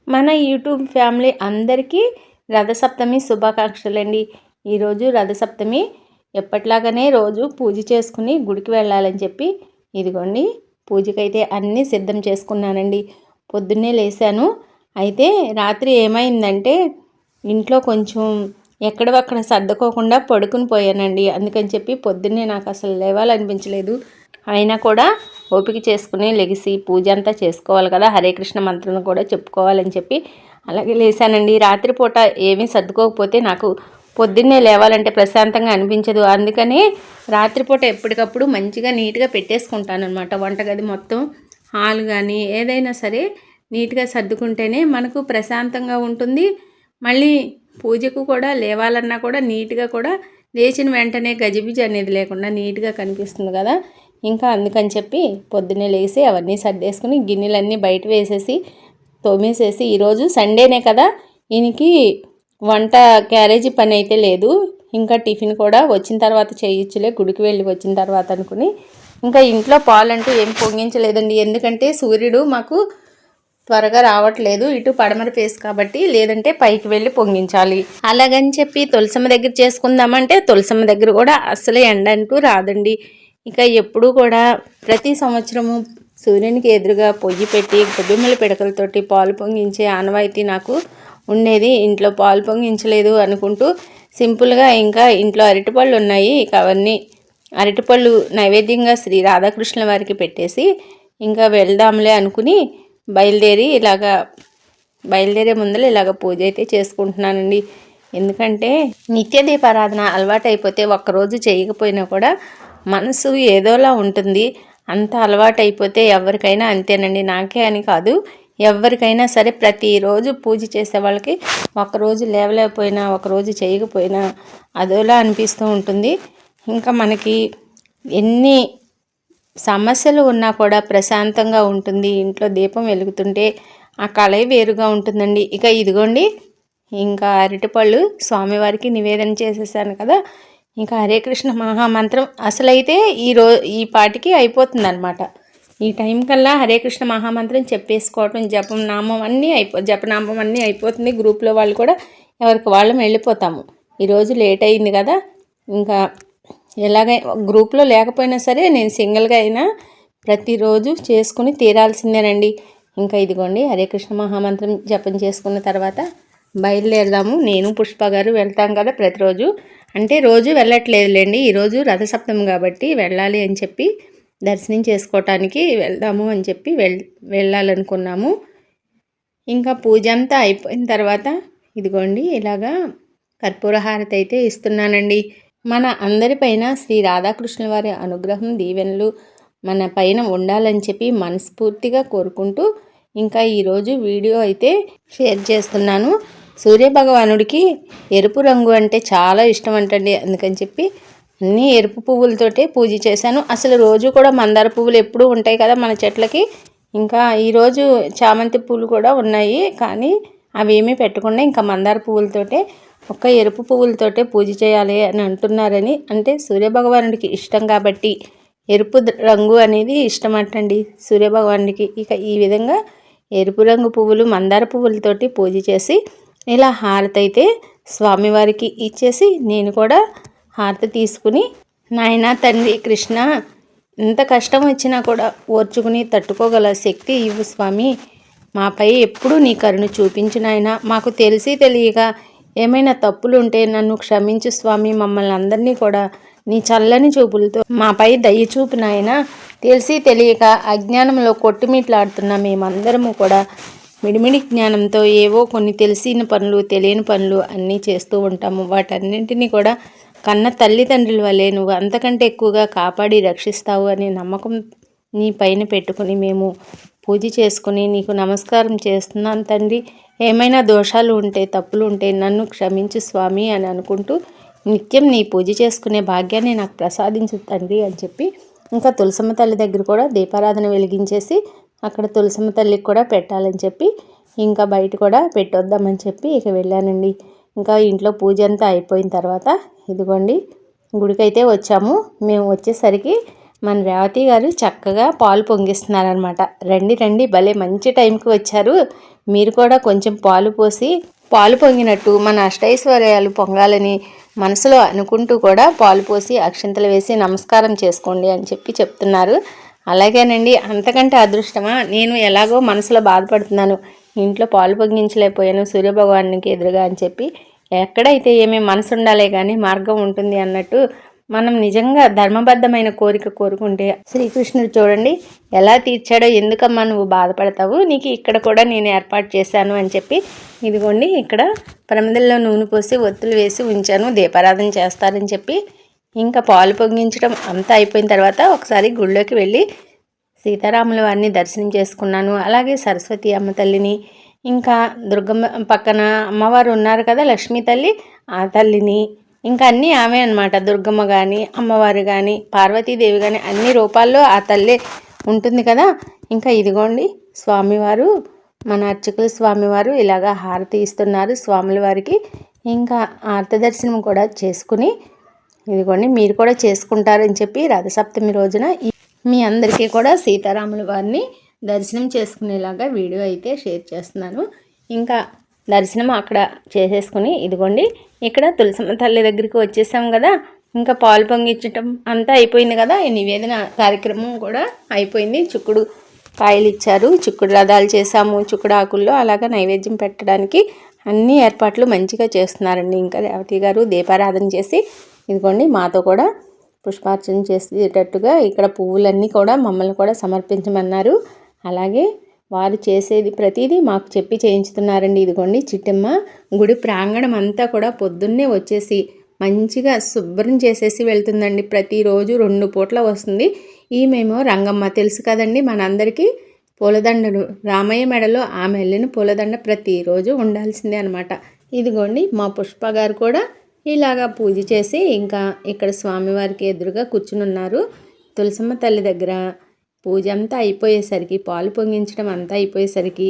మన YouTube family అందరికీ రథసప్తమి శుభాకాంక్షలండి. ఈరోజు రథసప్తమి. ఎప్పట్లాగానే రోజు పూజ చేసుకుని గుడికి వెళ్ళాలని చెప్పి ఇదిగోండి పూజకైతే అన్నీ సిద్ధం చేసుకున్నానండి. పొద్దున్నే లేసాను. అయితే రాత్రి ఏమైందంటే ఇంట్లో కొంచెం ఎక్కడవక్కడ సర్దుకోకుండా పడుకుని పోయానండి. అందుకని చెప్పి పొద్దున్నే నాకు అసలు లేవాలనిపించలేదు. అయినా కూడా ఓపిక చేసుకుని లెగిసి పూజ అంతా చేసుకోవాలి కదా, హరే కృష్ణ మంత్రం కూడా చెప్పుకోవాలని చెప్పి అలాగే లేసానండి. రాత్రిపూట ఏమీ సర్దుకోకపోతే నాకు పొద్దున్నే లేవాలంటే ప్రశాంతంగా అనిపించదు. అందుకని రాత్రిపూట ఎప్పటికప్పుడు మంచిగా నీట్గా పెట్టేసుకుంటాను అనమాట. వంటగది మొత్తం, హాల్ కానీ ఏదైనా సరే నీట్గా సర్దుకుంటేనే మనకు ప్రశాంతంగా ఉంటుంది. మళ్ళీ పూజకు కూడా లేవాలన్నా కూడా నీట్గా కూడా లేచిన వెంటనే గజిబిజి అనేది లేకుండా నీట్గా కనిపిస్తుంది కదా. ఇంకా అందుకని చెప్పి పొద్దున్నే లేచి అవన్నీ సర్దేసుకుని గిన్నెలన్నీ బయట వేసేసి తోమేసేసి, ఈరోజు సండేనే కదా, ఈయనకి వంట క్యారేజీ పని అయితే లేదు. ఇంకా టిఫిన్ కూడా వచ్చిన తర్వాత చేయొచ్చులే, గుడికి వెళ్ళి వచ్చిన తర్వాత అనుకుని ఇంకా ఇంట్లో పాలంటూ ఏం పొంగించలేదండి. ఎందుకంటే సూర్యుడు మాకు త్వరగా రావట్లేదు, ఇటు పడమర ఫేస్ కాబట్టి, లేదంటే పైకి వెళ్ళి పొంగించాలి. అలాగని చెప్పి తులసమ్మ దగ్గర చేసుకుందామంటే తులసమ్మ దగ్గర కూడా అస్సలు ఎండ అంటూ రాదండి. ఇక ఎప్పుడూ కూడా ప్రతి సంవత్సరము సూర్యునికి ఎదురుగా పొయ్యి పెట్టి గొబ్బెమ్మల పిడకలతోటి పాలు పొంగించే ఆనవాయితీ నాకు ఉండేది. ఇంట్లో పాలు పొంగించలేదు అనుకుంటూ సింపుల్గా ఇంకా ఇంట్లో అరటిపళ్ళు ఉన్నాయి. ఇక అవన్నీ అరటిపళ్ళు నైవేద్యంగా శ్రీ రాధాకృష్ణుల వారికి పెట్టేసి ఇంకా వెళ్దాంలే అనుకుని బయలుదేరే ముందర ఇలాగ పూజ అయితే చేసుకుంటున్నానండి. ఎందుకంటే నిత్య దీపారాధన అలవాటు అయిపోతే ఒక్కరోజు చేయకపోయినా కూడా మనసు ఏదోలా ఉంటుంది. అంత అలవాటు అయిపోతే ఎవరికైనా అంతేనండి, నాకే అని కాదు, ఎవరికైనా సరే ప్రతిరోజు పూజ చేసే వాళ్ళకి ఒకరోజు లేవలేకపోయినా ఒకరోజు చేయకపోయినా అదోలా అనిపిస్తూ ఉంటుంది. ఇంకా మనకి ఎన్ని సమస్యలు ఉన్నా కూడా ప్రశాంతంగా ఉంటుంది. ఇంట్లో దీపం వెలుగుతుంటే ఆ కళే వేరుగా ఉంటుందండి. ఇక ఇదిగోండి ఇంకా అరటిపళ్ళు స్వామివారికి నివేదన చేసేసాను కదా. ఇంకా హరే కృష్ణ మహామంత్రం అసలైతే ఈ పాటికి అయిపోతుంది అనమాట. ఈ టైం కల్లా హరే కృష్ణ మహామంత్రం చెప్పేసుకోవటం, జపనామం అన్నీ అయిపోతుంది. గ్రూప్లో వాళ్ళు కూడా ఎవరికి వాళ్ళం వెళ్ళిపోతాము. ఈరోజు లేట్ అయింది కదా, ఇంకా ఎలాగైనా గ్రూప్లో లేకపోయినా సరే నేను సింగిల్గా అయినా ప్రతిరోజు చేసుకుని తీరాల్సిందేనండి. ఇంకా ఇదిగోండి హరే కృష్ణ మహామంత్రం జపం చేసుకున్న తర్వాత బయలుదేరదాము. నేను పుష్ప గారు వెళ్తాం కదా ప్రతిరోజు, అంటే రోజు వెళ్ళట్లేదులేండి, ఈరోజు రథసప్తమి కాబట్టి వెళ్ళాలి అని చెప్పి దర్శనం చేసుకోవటానికి వెళ్దాము అని చెప్పి వెళ్ళాలనుకున్నాము. ఇంకా పూజ అంతా అయిపోయిన తర్వాత ఇదిగోండి ఇలాగా కర్పూర హారతి అయితే ఇస్తున్నానండి. మన అందరిపైన శ్రీ రాధాకృష్ణుల వారి అనుగ్రహం దీవెనలు మన పైన ఉండాలని చెప్పి మనస్ఫూర్తిగా కోరుకుంటూ ఇంకా ఈరోజు వీడియో అయితే షేర్ చేస్తున్నాను. సూర్యభగవానుడికి ఎరుపు రంగు అంటే చాలా ఇష్టం అంటండి. అందుకని చెప్పి అన్నీ ఎరుపు పువ్వులతోటే పూజ చేశాను. అసలు రోజు కూడా మందార పువ్వులు ఎప్పుడూ ఉంటాయి కదా మన చెట్లకి. ఇంకా ఈరోజు చామంతి పువ్వులు కూడా ఉన్నాయి, కానీ అవి ఏమీ పెట్టకుండా ఇంకా మందార పువ్వులతోటే, ఒక్క ఎరుపు పువ్వులతోటే పూజ చేయాలి అని అంటున్నారని, అంటే సూర్యభగవానుడికి ఇష్టం కాబట్టి ఎరుపు రంగు అనేది ఇష్టం అంటండి సూర్యభగవానుడికి. ఇక ఈ విధంగా ఎరుపు రంగు పువ్వులు మందార పువ్వులతోటి పూజ చేసి ఇలా హారతి అయితే స్వామివారికి ఇచ్చేసి నేను కూడా హారతి తీసుకుని, నాయన తండ్రి కృష్ణ, ఎంత కష్టం వచ్చినా కూడా ఓర్చుకుని తట్టుకోగల శక్తి ఇవ్వు స్వామి, మాపై ఎప్పుడూ నీ కరుణ చూపించు నాయన, మాకు తెలిసి తెలియక ఏమైనా తప్పులుంటే నన్ను క్షమించు స్వామి, మమ్మల్ని అందరినీ కూడా నీ చల్లని చూపులతో మాపై దయ చూపు నాయన. తెలిసి తెలియక అజ్ఞానంలో కొట్టుమిట్లాడుతున్న మేమందరము కూడా మిడిమిడి జ్ఞానంతో ఏవో కొన్ని తెలిసిన పనులు తెలియని పనులు అన్నీ చేస్తూ ఉంటాము. వాటన్నింటినీ కూడా కన్న తల్లిదండ్రుల వల్లే నువ్వు అంతకంటే ఎక్కువగా కాపాడి రక్షిస్తావు అనే నమ్మకం నీ పైన పెట్టుకుని మేము పూజ చేసుకుని నీకు నమస్కారం చేస్తున్నాను తండ్రి. ఏమైనా దోషాలు ఉంటే తప్పులు ఉంటే నన్ను క్షమించు స్వామి అని అనుకుంటూ నిత్యం నీ పూజ చేసుకునే భాగ్యాన్ని నాకు ప్రసాదించు తండ్రి అని చెప్పి ఇంకా తులసమ్మ తల్లి దగ్గర కూడా దీపారాధన వెలిగించేసి అక్కడ తులసమ్మ తల్లికి కూడా పెట్టాలని చెప్పి ఇంకా బయట కూడా పెట్టొద్దామని చెప్పి ఇక వెళ్ళానండి. ఇంకా ఇంట్లో పూజ అంతా అయిపోయిన తర్వాత ఇదిగోండి గుడికైతే వచ్చాము. మేము వచ్చేసరికి మన రేవతి గారు చక్కగా పాలు పొంగిస్తున్నారనమాట. రండి రండి, భలే మంచి టైంకి వచ్చారు, మీరు కూడా కొంచెం పాలు పొంగినట్టు మన అష్టైశ్వర్యాలు పొంగాలని మనసులో అనుకుంటూ కూడా పాలు పోసి అక్షింతలు వేసి నమస్కారం చేసుకోండి అని చెప్తున్నారు. అలాగేనండి, అంతకంటే అదృష్టమా, నేను ఎలాగో మనసులో బాధపడుతున్నాను, ఇంట్లో పాలు పొంగించలేకపోయాను సూర్యభగవానికి ఎదురుగా అని చెప్పి, ఎక్కడైతే ఏమీ మనసు ఉండాలే కానీ మార్గం ఉంటుంది అన్నట్టు మనం నిజంగా ధర్మబద్ధమైన కోరిక కోరుకుంటే శ్రీకృష్ణుడు చూడండి ఎలా తీర్చాడో. ఎందుకమ్మా నువ్వు బాధపడతావు, నీకు ఇక్కడ కూడా నేను ఏర్పాటు చేశాను అని చెప్పి, ఇదిగోండి ఇక్కడ ప్రమిదల్లో నూనె పోసి ఒత్తులు వేసి ఉంచాను, దీపారాధన చేస్తారని చెప్పి, ఇంకా పాలు పొంగించడం అంతా అయిపోయిన తర్వాత ఒకసారి గుళ్ళోకి వెళ్ళి సీతారాముల వారిని దర్శనం చేసుకున్నాను. అలాగే సరస్వతి అమ్మ తల్లిని, ఇంకా దుర్గమ్మ పక్కన అమ్మవారు ఉన్నారు కదా లక్ష్మీ తల్లి, ఆ తల్లిని, ఇంకా అన్నీ ఆమె అనమాట. దుర్గమ్మ కానీ అమ్మవారు కానీ పార్వతీదేవి కానీ అన్ని రూపాల్లో ఆ తల్లి ఉంటుంది కదా. ఇంకా ఇదిగోండి స్వామివారు, మన అర్చకుల స్వామివారు ఇలాగా హారతి ఇస్తున్నారు స్వాముల వారికి. ఇంకా ఆర్త దర్శనం కూడా చేసుకుని, ఇదిగోండి మీరు కూడా చేసుకుంటారని చెప్పి రథసప్తమి రోజున మీ అందరికీ కూడా సీతారాముల వారిని దర్శనం చేసుకునేలాగా వీడియో అయితే షేర్ చేస్తున్నాను. ఇంకా దర్శనం అక్కడ చేసేసుకుని ఇదిగోండి ఇక్కడ తులసమ్మ తల్లి దగ్గరికి వచ్చేసాం కదా. ఇంకా పాలు పొంగించటం అంతా అయిపోయింది కదా, ఈ నివేదన కార్యక్రమం కూడా అయిపోయింది. చిక్కుడు కాయలు ఇచ్చారు, చిక్కుడు రథాలు చేసాము, చిక్కుడు ఆకుల్లో అలాగా నైవేద్యం పెట్టడానికి అన్ని ఏర్పాట్లు మంచిగా చేస్తున్నారండి. ఇంకా రేవతి గారు దీపారాధన చేసి ఇదిగోండి మాతో కూడా పుష్పార్చన చేసేటట్టుగా ఇక్కడ పువ్వులన్నీ కూడా మమ్మల్ని కూడా సమర్పించమన్నారు. అలాగే వారు చేసేది ప్రతిదీ మాకు చెప్పి చేయించుతున్నారండి. ఇదిగోండి చిట్టమ్మ గుడి ప్రాంగణం అంతా కూడా పొద్దున్నే వచ్చేసి మంచిగా శుభ్రం చేసేసి వెళ్తుందండి. ప్రతిరోజు 2 పూట్ల వస్తుంది. ఈమెమో రంగమ్మ, తెలుసు కదండి మనందరికీ, పూలదండలు రామయ్య మెడలో ఆమె వెళ్ళిన పూలదండ ప్రతిరోజు ఉండాల్సిందే అనమాట. ఇదిగోండి మా పుష్ప గారు కూడా ఇలాగా పూజ చేసి ఇంకా ఇక్కడ స్వామివారికి ఎదురుగా కూర్చుని ఉన్నారు. తులసమ్మ తల్లి దగ్గర పూజ అంతా అయిపోయేసరికి, పాలు పొంగించడం అంతా అయిపోయేసరికి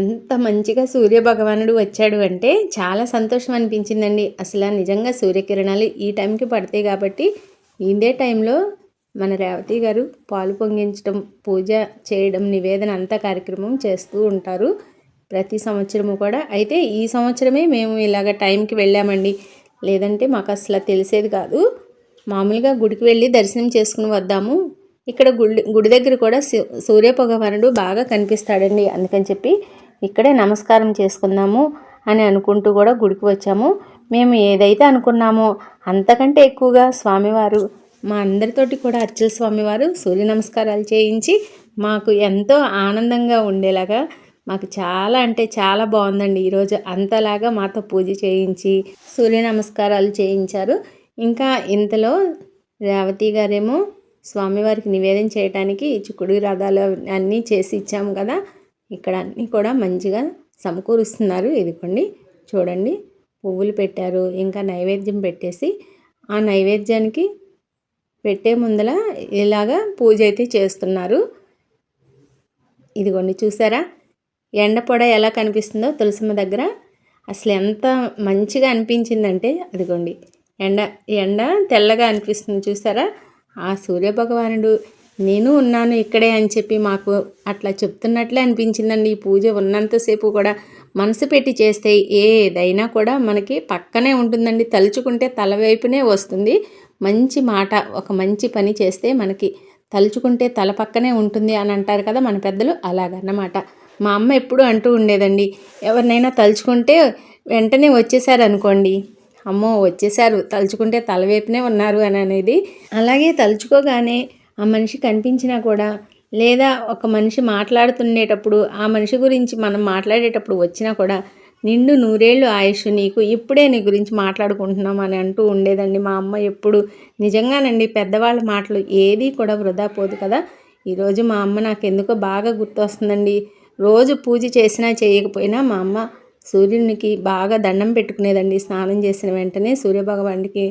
ఎంత మంచిగా సూర్యభగవానుడు వచ్చాడు అంటే చాలా సంతోషం అనిపించిందండి. అసలు నిజంగా సూర్యకిరణాలు ఈ టైంకి పడతాయి కాబట్టి ఇదే టైంలో మన రేవతి గారు పాలు పొంగించడం, పూజ చేయడం, నివేదన అంతా కార్యక్రమం చేస్తూ ఉంటారు ప్రతి సంవత్సరము కూడా. అయితే ఈ సంవత్సరమే మేము ఇలాగ టైంకి వెళ్ళామండి, లేదంటే మాకు అసలు తెలిసేది కాదు. మామూలుగా గుడికి వెళ్ళి దర్శనం చేసుకుని వద్దాము, ఇక్కడ గుడి దగ్గర కూడా సూర్యభగవానుడు బాగా కనిపిస్తాడండి, అందుకని చెప్పి ఇక్కడే నమస్కారం చేసుకుందాము అని అనుకుంటూ కూడా గుడికి వచ్చాము. మేము ఏదైతే అనుకున్నామో అంతకంటే ఎక్కువగా స్వామివారు మా అందరితోటి కూడా అర్చల స్వామివారు సూర్య నమస్కారాలు చేయించి మాకు ఎంతో ఆనందంగా ఉండేలాగా, మాకు చాలా అంటే చాలా బాగుందండి. ఈరోజు అంతలాగా మాతో పూజ చేయించి సూర్య నమస్కారాలు చేయించారు. ఇంకా ఇంతలో రేవతి గారేమో స్వామివారికి నివేదన చేయడానికి చిక్కుడు రథాలు అన్నీ చేసి ఇచ్చాము కదా, ఇక్కడ అన్నీ కూడా మంచిగా సమకూరుస్తున్నారు. ఇదిగోండి చూడండి పువ్వులు పెట్టారు, ఇంకా నైవేద్యం పెట్టేసి ఆ నైవేద్యానికి పెట్టే ముందల ఇలాగా పూజ అయితే చేస్తున్నారు. ఇదిగోండి చూసారా ఎండ పొడ ఎలా కనిపిస్తుందో తులసమ్మ దగ్గర, అసలు ఎంత మంచిగా అనిపించిందంటే అదిగోండి ఎండ తెల్లగా అనిపిస్తుంది చూసారా. ఆ సూర్యభగవానుడు నేను ఉన్నాను ఇక్కడే అని చెప్పి మాకు అట్లా చెప్తున్నట్లే అనిపించిందండి. ఈ పూజ ఉన్నంతసేపు కూడా మనసు పెట్టి చేస్తే ఏదైనా కూడా మనకి పక్కనే ఉంటుందండి, తలుచుకుంటే తల వైపునే వస్తుంది. మంచి మాట, ఒక మంచి పని చేస్తే మనకి తలుచుకుంటే తల పక్కనే ఉంటుంది అని అంటారు కదా మన పెద్దలు, అలాగన్నమాట. మా అమ్మ ఎప్పుడూ అంటూ ఉండేదండి, ఎవరినైనా తలుచుకుంటే వెంటనే వచ్చేసారు అనుకోండి, అమ్మో వచ్చేసారు, తలుచుకుంటే తలవైపునే ఉన్నారు అని అనేది. అలాగే తలుచుకోగానే ఆ మనిషి కనిపించినా కూడా, లేదా ఒక మనిషి మాట్లాడుతుండేటప్పుడు ఆ మనిషి గురించి మనం మాట్లాడేటప్పుడు వచ్చినా కూడా, నిండు 100 ఏళ్ళు ఆయుష్ నీకు, ఇప్పుడే నీ గురించి మాట్లాడుకుంటున్నాం అని అంటూ ఉండేదండి మా అమ్మ ఎప్పుడు. నిజంగానండి పెద్దవాళ్ళ మాటలు ఏది కూడా వృధా పోదు కదా. ఈరోజు మా అమ్మ నాకు ఎందుకో బాగా గుర్తొస్తుందండి. రోజు పూజ చేసినా చేయకపోయినా మా అమ్మ సూర్యునికి బాగా దండం పెట్టుకునేదండి. స్నానం చేసిన వెంటనే సూర్యభగవానుడికి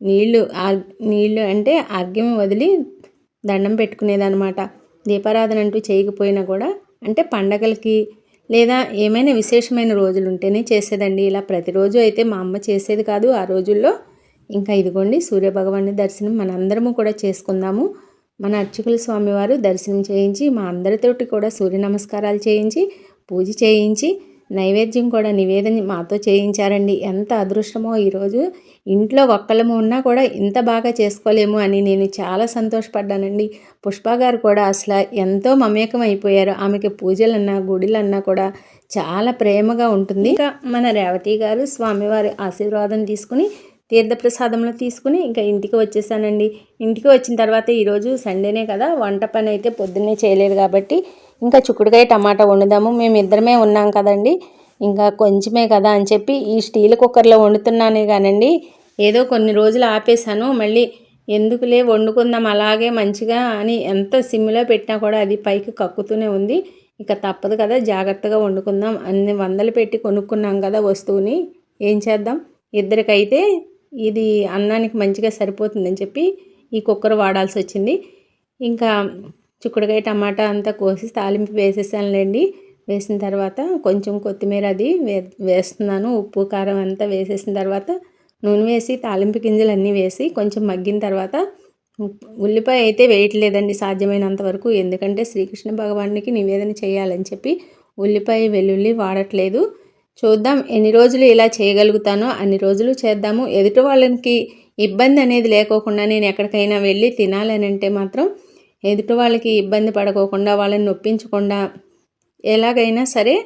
నీళ్ళు అంటే అర్ఘ్యం వదిలి దండం పెట్టుకునేదనమాట. దీపారాధన అంటూ చేయకపోయినా కూడా, అంటే పండగలకి లేదా ఏమైనా విశేషమైన రోజులు ఉంటేనే చేసేదండి. ఇలా ప్రతిరోజు అయితే మా అమ్మ చేసేది కాదు ఆ రోజుల్లో. ఇంకా ఇదిగోండి సూర్యభగవాని దర్శనం మనందరము కూడా చేసుకుందాము. మన అర్చకుల స్వామివారు దర్శనం చేయించి మా అందరితోటి కూడా సూర్య నమస్కారాలు చేయించి పూజ చేయించి నైవేద్యం కూడా నివేదన మాతో చేయించారండి. ఎంత అదృష్టమో ఈరోజు ఇంట్లో ఒక్కళ్ళము ఉన్నా కూడా ఇంత బాగా చేసుకోలేము అని నేను చాలా సంతోషపడ్డానండి. పుష్ప గారు కూడా అసలు ఎంతో మమేకం అయిపోయారు. ఆమెకి పూజలన్నా గుడిలన్నా కూడా చాలా ప్రేమగా ఉంటుంది. ఇంకా మన రేవతి గారు స్వామివారి ఆశీర్వాదం తీసుకుని తీర్థప్రసాదంలో తీసుకుని ఇంకా ఇంటికి వచ్చేసానండి. ఇంటికి వచ్చిన తర్వాత ఈరోజు సండేనే కదా, వంట పని అయితే పొద్దున్నే చేయలేదు కాబట్టి ఇంకా చిక్కుడుకాయ టమాటా వండుదాము, మేమిద్దరమే ఉన్నాం కదండి, ఇంకా కొంచెమే కదా అని చెప్పి ఈ స్టీల్ కుక్కర్లో వండుతున్నానే కానండి, ఏదో కొన్ని రోజులు ఆపేసాను. మళ్ళీ ఎందుకులే వండుకుందాం అలాగే మంచిగా అని ఎంత సిమ్లో పెట్టినా కూడా అది పైకి కక్కుతూనే ఉంది. ఇక తప్పదు కదా, జాగ్రత్తగా వండుకుందాం, అన్ని వందలు పెట్టి కొనుక్కున్నాం కదా వస్తువుని, ఏం చేద్దాం. ఇద్దరికైతే ఇది అన్నానికి మంచిగా సరిపోతుందని చెప్పి ఈ కుక్కర్ వాడాల్సి వచ్చింది. ఇంకా చిక్కుడుకాయ టమాటా అంతా కోసి తాలింపు వేసేసానులేండి. వేసిన తర్వాత కొంచెం కొత్తిమీర అది వేస్తున్నాను. ఉప్పు కారం అంతా వేసేసిన తర్వాత నూనె వేసి తాలింపు గింజలు అన్నీ వేసి కొంచెం మగ్గిన తర్వాత ఉల్లిపాయ అయితే వేయట్లేదండి సాధ్యమైనంత వరకు, ఎందుకంటే శ్రీకృష్ణ భగవానుడికి నివేదన చేయాలని చెప్పి ఉల్లిపాయ వెల్లుల్లి వాడట్లేదు. చూద్దాం ఎన్ని రోజులు ఇలా చేయగలుగుతానో అన్ని రోజులు చేద్దాము. ఎదుటి వాళ్ళకి ఇబ్బంది అనేది లేకోకుండా నేను ఎక్కడికైనా వెళ్ళి తినాలని అంటే మాత్రం ఎదుటి వాళ్ళకి ఇబ్బంది పడుకోకుండా వాళ్ళని నొప్పించకుండా ఎలాగైనా సరే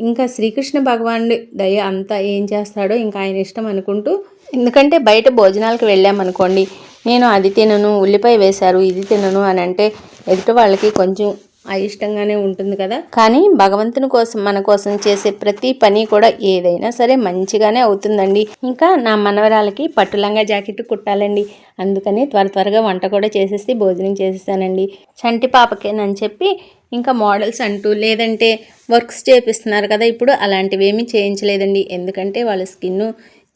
ఇంకా శ్రీకృష్ణ భగవానుడి దయ అంతా ఏం చేస్తాడో ఇంకా ఆయన ఇష్టం అనుకుంటూ, ఎందుకంటే బయట భోజనాలకు వెళ్ళామనుకోండి, నేను అది తినను, ఉల్లిపాయ వేశారు ఇది తినను అని అంటే ఎదుటి వాళ్ళకి కొంచెం అయిష్టంగానే ఉంటుంది కదా. కానీ భగవంతుని కోసం మన కోసం చేసే ప్రతి పని కూడా ఏదైనా సరే మంచిగానే అవుతుందండి. ఇంకా నా మనవరాలకి పట్టులంగా జాకెట్ కుట్టాలండి, అందుకని త్వరగా వంట కూడా చేసేసి భోజనం చేసేసానండి. చంటి పాపకేనని చెప్పి ఇంకా మోడల్స్ అంటూ లేదంటే వర్క్స్ చేపిస్తున్నారు కదా ఇప్పుడు, అలాంటివి ఏమీ చేయించలేదండి. ఎందుకంటే వాళ్ళ స్కిన్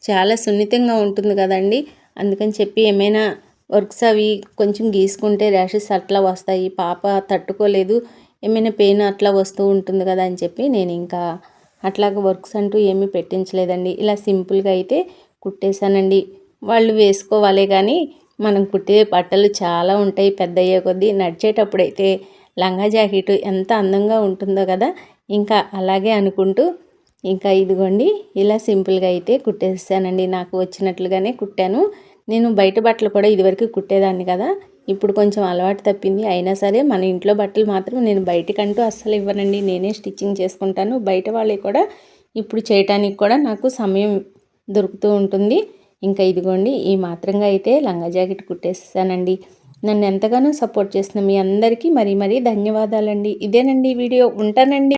చాలా సున్నితంగా ఉంటుంది కదండి, అందుకని చెప్పి ఏమైనా వర్క్స్ అవి కొంచెం గీసుకుంటే ర్యాషెస్ అట్లా వస్తాయి, పాప తట్టుకోలేదు, ఏమైనా పెయిన్ అట్లా వస్తూ ఉంటుంది కదా అని చెప్పి నేను ఇంకా అట్లాగా వర్క్స్ అంటూ ఏమీ పెట్టించలేదండి. ఇలా సింపుల్గా అయితే కుట్టేశానండి. వాళ్ళు వేసుకోవాలే కానీ మనం కుట్టే బట్టలు చాలా ఉంటాయి పెద్ద అయ్యే కొద్దీ. నడిచేటప్పుడైతే లంగా జాకెట్ ఎంత అందంగా ఉంటుందో కదా, ఇంకా అలాగే అనుకుంటూ ఇంకా ఇదిగోండి ఇలా సింపుల్గా అయితే కుట్టేసానండి. నాకు వచ్చినట్లుగానే కుట్టాను. నేను బయట బట్టలు కూడా ఇదివరకు కుట్టేదాన్ని కదా, ఇప్పుడు కొంచెం అలవాటు తప్పింది. అయినా సరే మన ఇంట్లో బట్టలు మాత్రం నేను బయటకంటూ అస్సలు ఇవ్వనండి, నేనే స్టిచ్చింగ్ చేసుకుంటాను. బయట వాళ్ళకి కూడా ఇప్పుడు చేయటానికి కూడా నాకు సమయం దొరుకుతూ ఉంటుంది. ఇంకా ఇదిగోండి ఈ మాత్రంగా అయితే లంగా జాకెట్ కుట్టేసేసానండి. నన్ను ఎంతగానో సపోర్ట్ చేసిన మీ అందరికీ మరీ ధన్యవాదాలండి. ఇదేనండి వీడియో, ఉంటానండి.